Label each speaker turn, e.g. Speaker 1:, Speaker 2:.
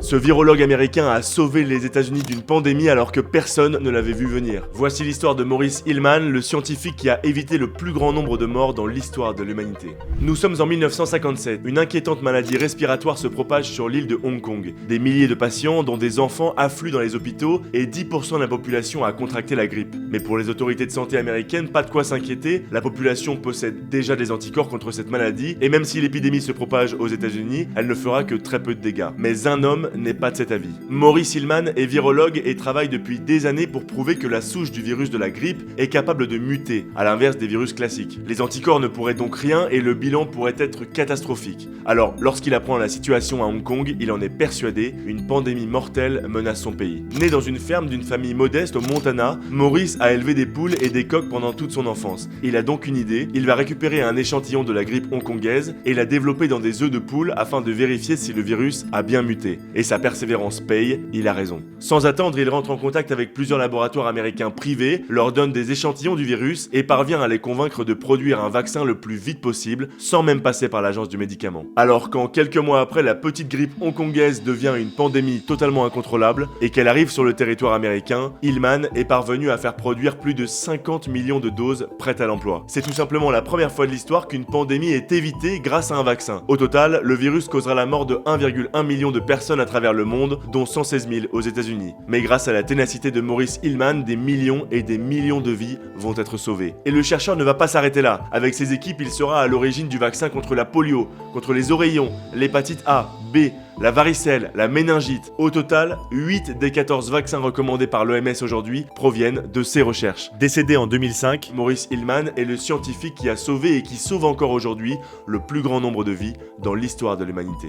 Speaker 1: Ce virologue américain a sauvé les États-Unis d'une pandémie alors que personne ne l'avait vu venir. Voici l'histoire de Maurice Hilleman, le scientifique qui a évité le plus grand nombre de morts dans l'histoire de l'humanité. Nous sommes en 1957. Une inquiétante maladie respiratoire se propage sur l'île de Hong Kong. Des milliers de patients, dont des enfants, affluent dans les hôpitaux et 10% de la population a contracté la grippe. Mais pour les autorités de santé américaines, pas de quoi s'inquiéter, la population possède déjà des anticorps contre cette maladie et même si l'épidémie se propage aux États-Unis, elle ne fera que très peu de dégâts. Mais un homme n'est pas de cet avis. Maurice Hilleman est virologue et travaille depuis des années pour prouver que la souche du virus de la grippe est capable de muter, à l'inverse des virus classiques. Les anticorps ne pourraient donc rien et le bilan pourrait être catastrophique. Alors, lorsqu'il apprend la situation à Hong Kong, il en est persuadé, une pandémie mortelle menace son pays. Né dans une ferme d'une famille modeste au Montana, Maurice a élevé des poules et des coqs pendant toute son enfance. Il a donc une idée, il va récupérer un échantillon de la grippe hongkongaise et la développer dans des œufs de poule afin de vérifier si le virus a bien muté. Et sa persévérance paye, il a raison. Sans attendre, il rentre en contact avec plusieurs laboratoires américains privés, leur donne des échantillons du virus et parvient à les convaincre de produire un vaccin le plus vite possible, sans même passer par l'agence du médicament. Alors quand quelques mois après la petite grippe hongkongaise devient une pandémie totalement incontrôlable et qu'elle arrive sur le territoire américain, Hilleman est parvenu à faire produire plus de 50 millions de doses prêtes à l'emploi. C'est tout simplement la première fois de l'histoire qu'une pandémie est évitée grâce à un vaccin. Au total, le virus causera la mort de 1,1 million de personnes à travers le monde, dont 116 000 aux États-Unis. Mais grâce à la ténacité de Maurice Hilleman, des millions et des millions de vies vont être sauvées. Et le chercheur ne va pas s'arrêter là. Avec ses équipes, il sera à l'origine du vaccin contre la polio, contre les oreillons, l'hépatite A, B, la varicelle, la méningite. Au total, 8 des 14 vaccins recommandés par l'OMS aujourd'hui proviennent de ces recherches. Décédé en 2005, Maurice Hilleman est le scientifique qui a sauvé et qui sauve encore aujourd'hui le plus grand nombre de vies dans l'histoire de l'humanité.